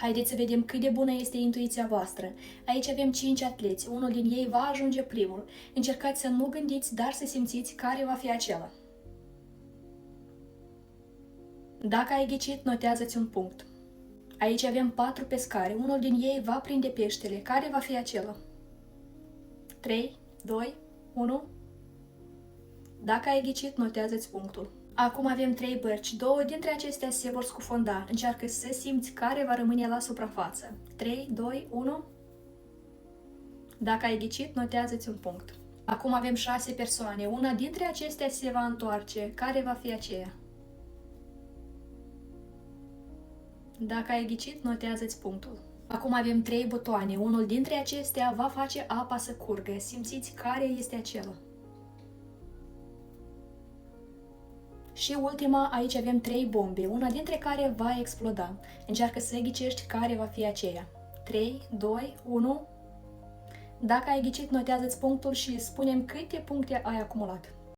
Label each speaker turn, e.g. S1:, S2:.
S1: Haideți să vedem cât de bună este intuiția voastră. Aici avem 5 atleți, unul din ei va ajunge primul. Încercați să nu gândiți, dar să simțiți care va fi acela. Dacă ai ghicit, notează-ți un punct. Aici avem 4 pescari, unul din ei va prinde peștele. Care va fi acela? 3, 2, 1. Dacă ai ghicit, notează-ți punctul. Acum avem 3 bărci, 2 dintre acestea se vor scufunda. Încearcă să simți care va rămâne la suprafață. 3, 2, 1. Dacă ai ghicit, notează-ți un punct. Acum avem 6 persoane, una dintre acestea se va întoarce. Care va fi aceea? Dacă ai ghicit, notează-ți punctul. Acum avem 3 butoane, unul dintre acestea va face apa să curgă. Simțiți care este acela. Și ultima, aici avem 3 bombe, una dintre care va exploda. Încearcă să ghicești care va fi aceea. 3, 2, 1. Dacă ai ghicit, notează-ți punctul și spune-mi câte puncte ai acumulat.